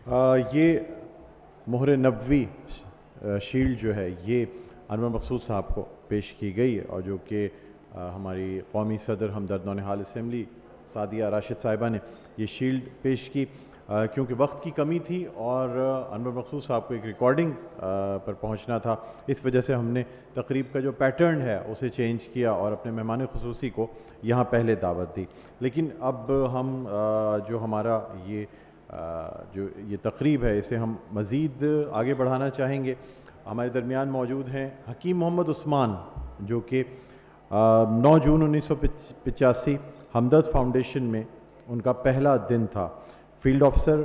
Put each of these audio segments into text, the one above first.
یہ مہر نبوی شیلڈ جو ہے یہ انور مقصود صاحب کو پیش کی گئی اور جو کہ ہماری قومی صدر ہمدرد نونہال اسمبلی سعدیہ راشد صاحبہ نے یہ شیلڈ پیش کی کیونکہ وقت کی کمی تھی اور انور مقصود صاحب کو ایک ریکارڈنگ پر پہنچنا تھا. اس وجہ سے ہم نے تقریب کا جو پیٹرن ہے اسے چینج کیا اور اپنے مہمان خصوصی کو یہاں پہلے دعوت دی. لیکن اب ہم جو ہمارا یہ تقریب ہے اسے ہم مزید آگے بڑھانا چاہیں گے. ہمارے درمیان موجود ہیں حکیم محمد عثمان جو کہ 9 جون 1985 ہمدرد فاؤنڈیشن میں ان کا پہلا دن تھا. فیلڈ آفیسر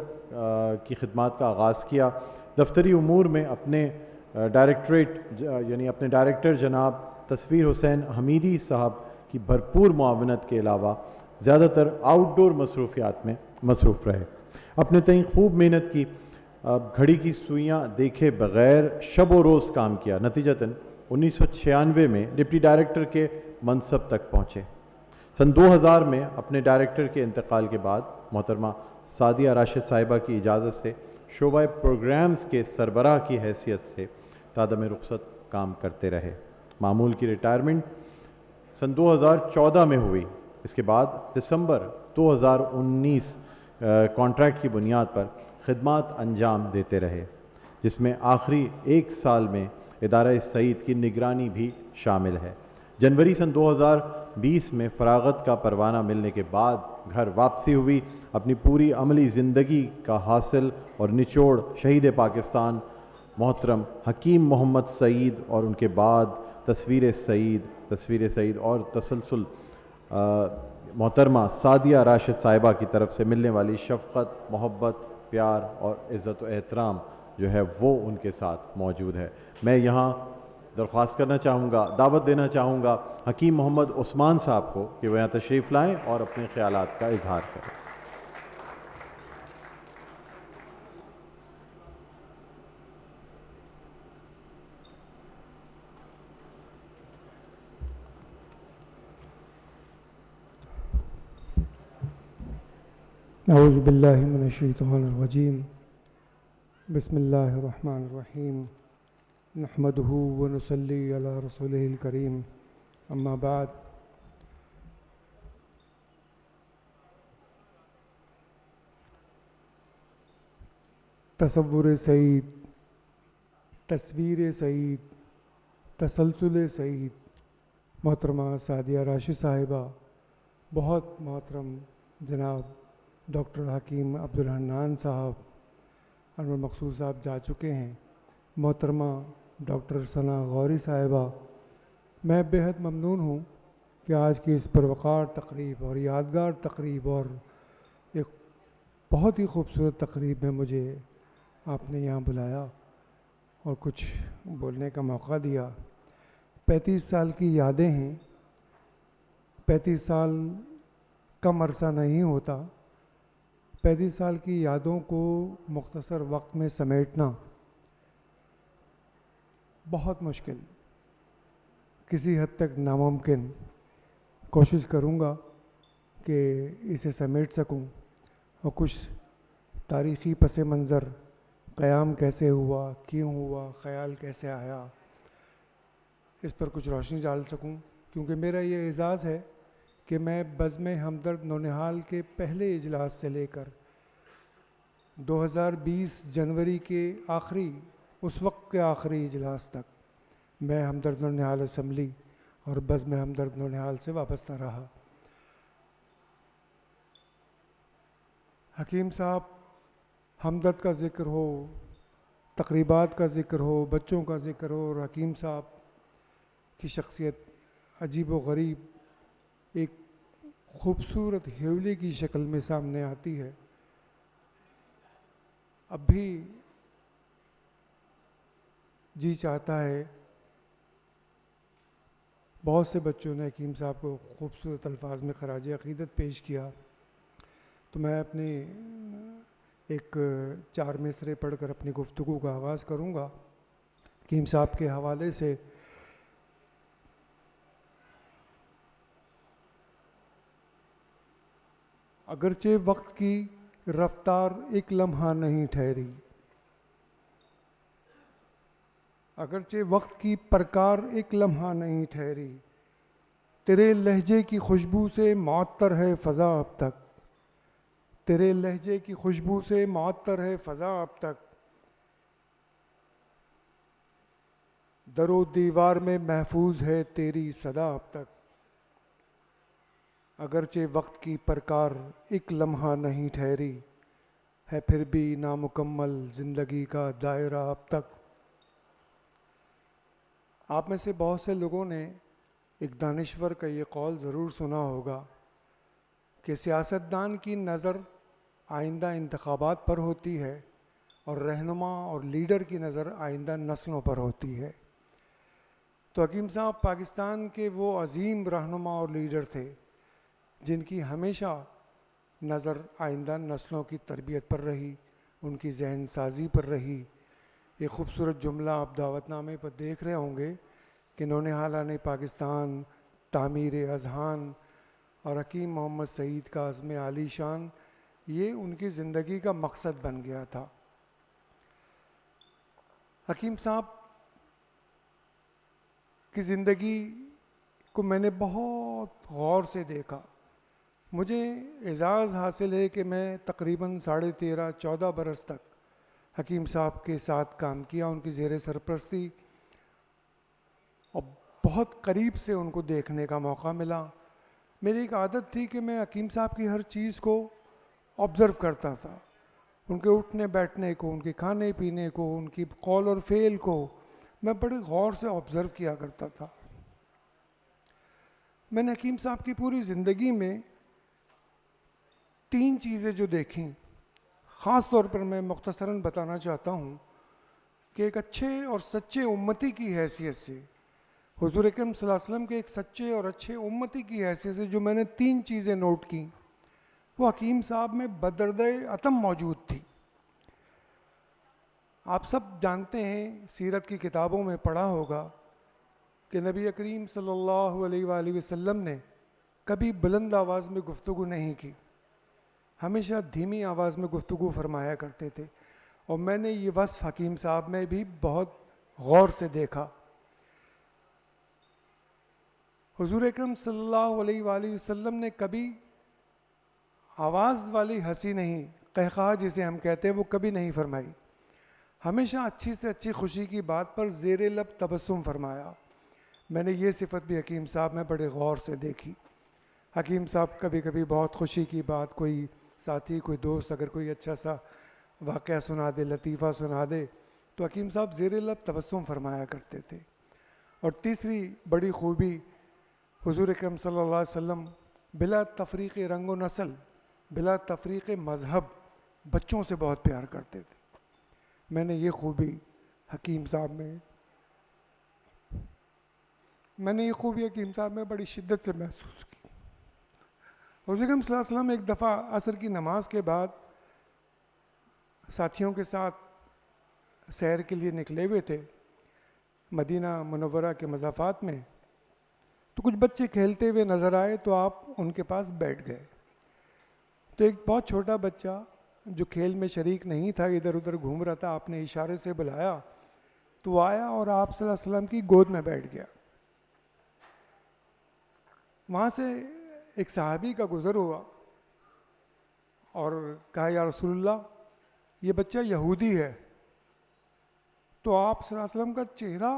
کی خدمات کا آغاز کیا. دفتری امور میں اپنے اپنے ڈائریکٹر جناب تصویر حسین حمیدی صاحب کی بھرپور معاونت کے علاوہ زیادہ تر آؤٹ ڈور مصروفیات میں مصروف رہے. اپنے تئیں خوب محنت کی, گھڑی کی سوئیاں دیکھے بغیر شب و روز کام کیا. نتیجتاً 1996 میں ڈپٹی ڈائریکٹر کے منصب تک پہنچے. سن 2000 میں اپنے ڈائریکٹر کے انتقال کے بعد محترمہ سعدیہ راشد صاحبہ کی اجازت سے شعبہ پروگرامز کے سربراہ کی حیثیت سے تادم رخصت کام کرتے رہے. معمول کی ریٹائرمنٹ سن 2014 میں ہوئی. اس کے بعد دسمبر 2019 کانٹریکٹ کی بنیاد پر خدمات انجام دیتے رہے, جس میں آخری 1 سال میں ادارہ سعید کی نگرانی بھی شامل ہے. جنوری سن 2020 میں فراغت کا پروانہ ملنے کے بعد گھر واپسی ہوئی. اپنی پوری عملی زندگی کا حاصل اور نچوڑ شہید پاکستان محترم حکیم محمد سعید اور ان کے بعد تصویر سعید اور تسلسل محترمہ سعدیہ راشد صاحبہ کی طرف سے ملنے والی شفقت, محبت, پیار اور عزت و احترام جو ہے وہ ان کے ساتھ موجود ہے. میں یہاں درخواست کرنا چاہوں گا, دعوت دینا چاہوں گا حکیم محمد عثمان صاحب کو کہ وہ یہاں تشریف لائیں اور اپنے خیالات کا اظہار کریں. اعوذ باللہ من الشیطان الرجیم. بسم اللہ الرحمن الرحیم. نحمدہ ونصلی علی رسولہ الکریم. اما بعد. تصور سعید, تصویر سعید, تسلسل سعید, محترمہ سعدیہ راشد صاحبہ, بہت محترم جناب ڈاکٹر حکیم عبدالحنان صاحب, انور مقصود صاحب جا چکے ہیں, محترمہ ڈاکٹر ثنا غوری صاحبہ. میں بےحد ممنون ہوں کہ آج کی اس پروقار تقریب اور یادگار تقریب اور ایک بہت ہی خوبصورت تقریب میں مجھے آپ نے یہاں بلایا اور کچھ بولنے کا موقع دیا. 35 سال کی یادیں ہیں. 35 سال کم عرصہ نہیں ہوتا. 35 سال کی یادوں کو مختصر وقت میں سمیٹنا بہت مشکل, کسی حد تک ناممکن. کوشش کروں گا کہ اسے سمیٹ سکوں اور کچھ تاریخی پس منظر, قیام کیسے ہوا, کیوں ہوا, خیال کیسے آیا, اس پر کچھ روشنی ڈال سکوں. کیونکہ میرا یہ اعزاز ہے کہ میں بزم ہمدرد نونہال کے پہلے اجلاس سے لے کر 2020 جنوری کے اس وقت کے آخری اجلاس تک میں ہمدرد نونہال اسمبلی اور بزم ہمدرد نونہال سے وابستہ رہا. حکیم صاحب, ہمدرد کا ذکر ہو, تقریبات کا ذکر ہو, بچوں کا ذکر ہو, اور حکیم صاحب کی شخصیت عجیب و غریب ایک خوبصورت حیولے کی شکل میں سامنے آتی ہے. اب بھی جی چاہتا ہے, بہت سے بچوں نے حکیم صاحب کو خوبصورت الفاظ میں خراج عقیدت پیش کیا, تو میں اپنی ایک 4 مصرعے پڑھ کر اپنی گفتگو کا آغاز کروں گا. حکیم صاحب کے حوالے سے اگرچہ وقت کی رفتار ایک لمحہ نہیں ٹھہری، اگرچہ وقت کی پرکار ایک لمحہ نہیں ٹھہری، تیرے لہجے کی خوشبو سے معطر ہے فضا اب تک، تیرے لہجے کی خوشبو سے معطر ہے فضا اب تک، در و دیوار میں محفوظ ہے تیری صدا اب تک، اگرچہ وقت کی پرکار ایک لمحہ نہیں ٹھہری، ہے پھر بھی نامکمل زندگی کا دائرہ اب تک۔ آپ میں سے بہت سے لوگوں نے ایک دانشور کا یہ قول ضرور سنا ہوگا کہ سیاستدان کی نظر آئندہ انتخابات پر ہوتی ہے اور رہنما اور لیڈر کی نظر آئندہ نسلوں پر ہوتی ہے۔ تو حکیم صاحب پاکستان کے وہ عظیم رہنما اور لیڈر تھے جن کی ہمیشہ نظر آئندہ نسلوں کی تربیت پر رہی، ان کی ذہن سازی پر رہی۔ یہ خوبصورت جملہ آپ دعوت نامے پر دیکھ رہے ہوں گے کہ نونہالان پاکستان، تعمیر اذہان اور حکیم محمد سعید کا عزم عالی شان، یہ ان کی زندگی کا مقصد بن گیا تھا۔ حکیم صاحب کی زندگی کو میں نے بہت غور سے دیکھا۔ مجھے اعزاز حاصل ہے کہ میں تقریباً 13.5-14 برس تک حکیم صاحب کے ساتھ کام کیا، ان کی زیر سرپرستی، اور بہت قریب سے ان کو دیکھنے کا موقع ملا۔ میری ایک عادت تھی کہ میں حکیم صاحب کی ہر چیز کو آبزرو کرتا تھا، ان کے اٹھنے بیٹھنے کو، ان کے کھانے پینے کو، ان کی قول اور فعل کو میں بڑے غور سے آبزرو کیا کرتا تھا۔ میں نے حکیم صاحب کی پوری زندگی میں 3 چیزیں جو دیکھیں، خاص طور پر میں مختصراً بتانا چاہتا ہوں کہ ایک اچھے اور سچے امتی کی حیثیت سے، حضور اکرم صلی اللہ علیہ وسلم کے ایک سچے اور اچھے امتی کی حیثیت سے جو میں نے 3 چیزیں نوٹ کی، وہ حکیم صاحب میں بدرد عتم موجود تھی۔ آپ سب جانتے ہیں، سیرت کی کتابوں میں پڑھا ہوگا کہ نبی کریم صلی اللہ علیہ وآلہ وسلم نے کبھی بلند آواز میں گفتگو نہیں کی، ہمیشہ دھیمی آواز میں گفتگو فرمایا کرتے تھے، اور میں نے یہ وصف حکیم صاحب میں بھی بہت غور سے دیکھا۔ حضور اکرم صلی اللہ علیہ وآلہ وسلم نے کبھی آواز والی ہنسی نہیں، قہقہہ جسے ہم کہتے ہیں، وہ کبھی نہیں فرمائی، ہمیشہ اچھی سے اچھی خوشی کی بات پر زیر لب تبسم فرمایا۔ میں نے یہ صفت بھی حکیم صاحب میں بڑے غور سے دیکھی۔ حکیم صاحب کبھی کبھی بہت خوشی کی بات، کوئی ساتھی، کوئی دوست اگر کوئی اچھا سا واقعہ سنا دے، لطیفہ سنا دے، تو حکیم صاحب زیر لب تبسم فرمایا کرتے تھے۔ اور تیسری بڑی خوبی، حضور اکرم صلی اللہ علیہ وسلم بلا تفریق رنگ و نسل، بلا تفریق مذہب بچوں سے بہت پیار کرتے تھے۔ میں نے یہ خوبی حکیم صاحب میں بڑی شدت سے محسوس کی۔ حضور اکرم صلی اللہ علیہ وسلم ایک دفعہ عصر کی نماز کے بعد ساتھیوں کے ساتھ سیر کے لیے نکلے ہوئے تھے مدینہ منورہ کے مضافات میں، تو کچھ بچے کھیلتے ہوئے نظر آئے تو آپ ان کے پاس بیٹھ گئے۔ تو ایک بہت چھوٹا بچہ جو کھیل میں شریک نہیں تھا، ادھر ادھر گھوم رہا تھا، آپ نے اشارے سے بلایا تو وہ آیا اور آپ صلی اللہ علیہ وسلم کی گود میں بیٹھ گیا۔ وہاں سے ایک صحابی کا گزر ہوا اور کہا یا رسول اللہ، یہ بچہ یہودی ہے۔ تو آپ صلی اللہ علیہ وسلم کا چہرہ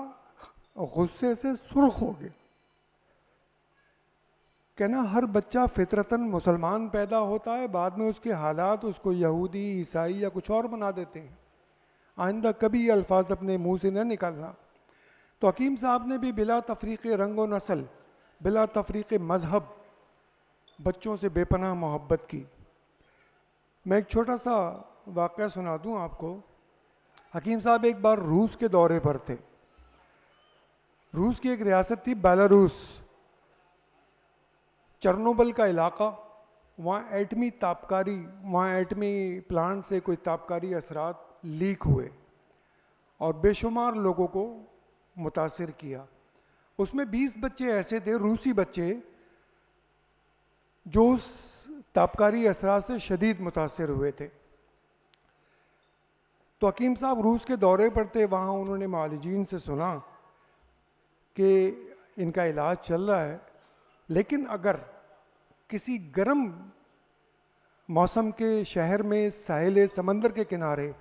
غصے سے سرخ ہو گیا۔ کہنا ہر بچہ فطرتاً مسلمان پیدا ہوتا ہے، بعد میں اس کے حالات اس کو یہودی، عیسائی یا کچھ اور بنا دیتے ہیں، آئندہ کبھی یہ الفاظ اپنے منہ سے نہ نکالنا۔ تو حکیم صاحب نے بھی بلا تفریق رنگ و نسل، بلا تفریق مذہب بچوں سے بے پناہ محبت کی۔ میں ایک چھوٹا سا واقعہ سنا دوں آپ کو۔ حکیم صاحب ایک بار روس کے دورے پر تھے۔ روس کی ایک ریاست تھی بیلاروس، چرنوبل کا علاقہ، وہاں ایٹمی تابکاری، وہاں ایٹمی پلانٹ سے کوئی تابکاری اثرات لیک ہوئے اور بے شمار لوگوں کو متاثر کیا۔ اس میں 20 بچے ایسے تھے، روسی بچے، جو اس تابکاری اثرات سے شدید متاثر ہوئے تھے. تو حکیم صاحب روس کے دورے پر تھے. وہاں انہوں نے معالجین سے سنا کہ ان کا علاج چل رہا ہے، لیکن اگر کسی گرم موسم کے شہر میں ساحل سمندر کے کنارے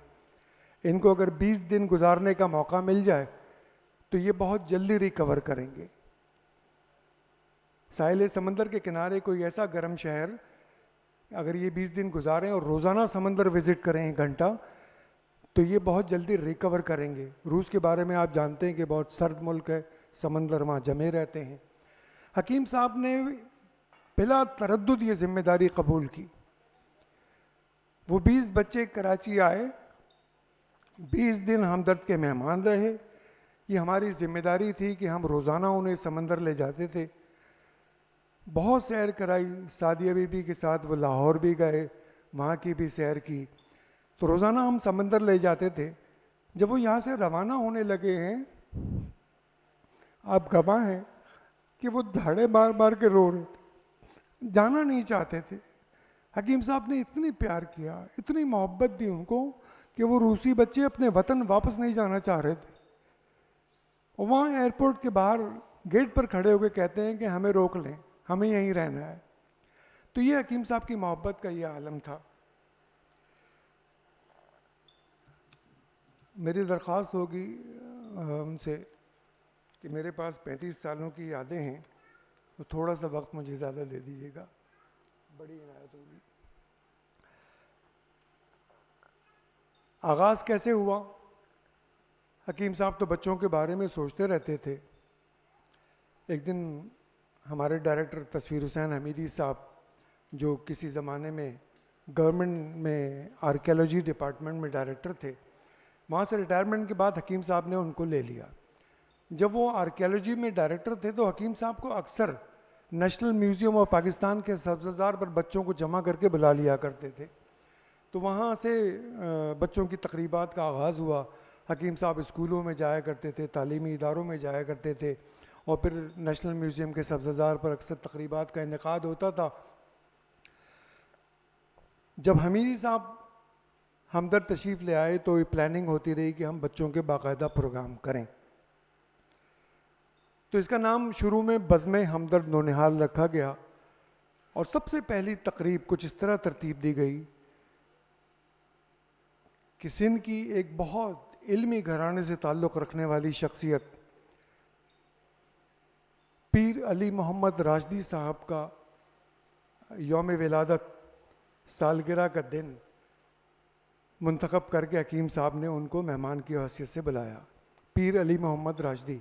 ان کو اگر 20 دن گزارنے کا موقع مل جائے تو یہ بہت جلدی ریکور کریں گے. ساحل سمندر کے کنارے کوئی ایسا گرم شہر اگر یہ 20 دن گزاریں اور روزانہ سمندر وزٹ کریں 1 گھنٹہ تو یہ بہت جلدی ریکور کریں گے. روس کے بارے میں آپ جانتے ہیں کہ بہت سرد ملک ہے، سمندر وہاں جمے رہتے ہیں. حکیم صاحب نے بلا تردد یہ ذمہ داری قبول کی. وہ 20 بچے کراچی آئے، 20 دن ہمدرد کے مہمان رہے. یہ ہماری ذمہ داری تھی کہ ہم روزانہ انہیں سمندر لے جاتے تھے. بہت سیر کرائی سعدیہ بی بی کے ساتھ. وہ لاہور بھی گئے، وہاں کی بھی سیر کی. تو روزانہ ہم سمندر لے جاتے تھے. جب وہ یہاں سے روانہ ہونے لگے ہیں، آپ گواہ ہیں کہ وہ دھاڑے مار مار کے رو رہے تھے، جانا نہیں چاہتے تھے. حکیم صاحب نے اتنی پیار کیا، اتنی محبت دی ان کو کہ وہ روسی بچے اپنے وطن واپس نہیں جانا چاہ رہے تھے. اور وہاں ایئرپورٹ کے باہر گیٹ پر کھڑے ہو کے کہتے ہیں کہ ہمیں روک لیں، ہمیں یہیں رہنا ہے. تو یہ حکیم صاحب کی محبت کا یہ عالم تھا. میری درخواست ہوگی ان سے کہ میرے پاس 35 سالوں کی یادیں ہیں، تو تھوڑا سا وقت مجھے زیادہ دے دیجیے گا، بڑی عنایت ہوگی. آغاز کیسے ہوا؟ حکیم صاحب تو بچوں کے بارے میں سوچتے رہتے تھے. ایک دن ہمارے ڈائریکٹر تصویر حسین حمیدی صاحب، جو کسی زمانے میں گورنمنٹ میں آرکیالوجی ڈپارٹمنٹ میں ڈائریکٹر تھے، وہاں سے ریٹائرمنٹ کے بعد حکیم صاحب نے ان کو لے لیا. جب وہ آرکیالوجی میں ڈائریکٹر تھے تو حکیم صاحب کو اکثر نیشنل میوزیم آف پاکستان کے سبززار پر بچوں کو جمع کر کے بلا لیا کرتے تھے. تو وہاں سے بچوں کی تقریبات کا آغاز ہوا. حکیم صاحب اسکولوں میں جایا کرتے تھے، تعلیمی اداروں میں جایا کرتے تھے، اور پھر نیشنل میوزیم کے سبززار پر اکثر تقریبات کا انعقاد ہوتا تھا. جب حمیدی صاحب ہمدرد تشریف لے آئے تو یہ پلاننگ ہوتی رہی کہ ہم بچوں کے باقاعدہ پروگرام کریں. تو اس کا نام شروع میں بزم ہمدرد نونہال رکھا گیا، اور سب سے پہلی تقریب کچھ اس طرح ترتیب دی گئی کہ سندھ کی ایک بہت علمی گھرانے سے تعلق رکھنے والی شخصیت پیر علی محمد راشدی صاحب کا یوم ولادت سالگرہ کا دن منتخب کر کے حکیم صاحب نے ان کو مہمان کی حیثیت سے بلایا. پیر علی محمد راشدی،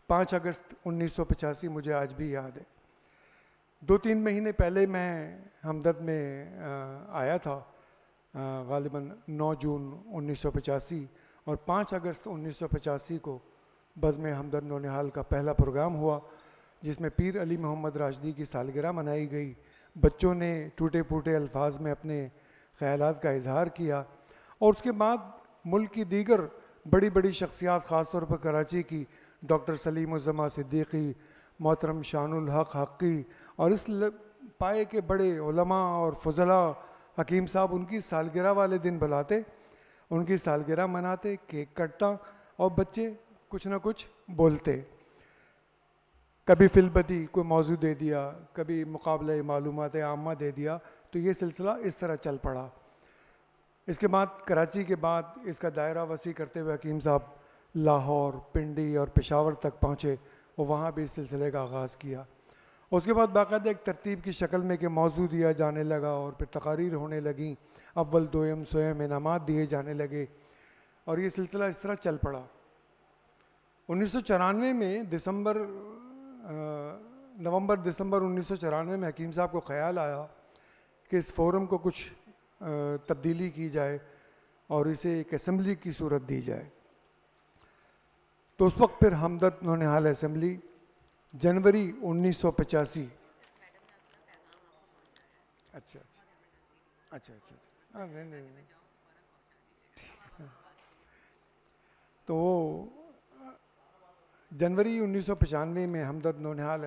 5 اگست 1985 مجھے آج بھی یاد ہے. 2-3 مہینے پہلے میں ہمدرد میں آیا تھا، غالباً 9 جون 1985، اور 5 اگست 1985 کو بزم ہمدرد نونہال کا پہلا پروگرام ہوا، جس میں پیر علی محمد راشدی کی سالگرہ منائی گئی. بچوں نے ٹوٹے پھوٹے الفاظ میں اپنے خیالات کا اظہار کیا، اور اس کے بعد ملک کی دیگر بڑی بڑی شخصیات، خاص طور پر کراچی کی ڈاکٹر سلیم الزما صدیقی، محترم شان الحق حقی، اور اس پائے کے بڑے علماء اور فضلاء، حکیم صاحب ان کی سالگرہ والے دن بلاتے، ان کی سالگرہ مناتے، کیک کٹتا، اور بچے کچھ نہ کچھ بولتے. کبھی فی البدی کوئی موضوع دے دیا، کبھی مقابلہ معلومات عامہ دے دیا. تو یہ سلسلہ اس طرح چل پڑا. اس کے بعد کراچی کے بعد اس کا دائرہ وسیع کرتے ہوئے حکیم صاحب لاہور، پنڈی اور پشاور تک پہنچے، اور وہاں بھی اس سلسلے کا آغاز کیا. اس کے بعد باقاعدہ ایک ترتیب کی شکل میں کہ موضوع دیا جانے لگا، اور پھر تقاریر ہونے لگیں، اول دوئم سوئم انعامات دیے جانے لگے، اور یہ سلسلہ اس طرح چل پڑا. 1994 میں نومبر دسمبر 1994 میں حکیم صاحب کو خیال آیا کہ اس فورم کو کچھ تبدیلی کی جائے اور اسے ایک اسمبلی کی صورت دی جائے. تو اس وقت پھر ہمدرد نونہال اسمبلی جنوری 1985. اچھا نہیں. تو جنوری 1995 میں ہمدرد نونہال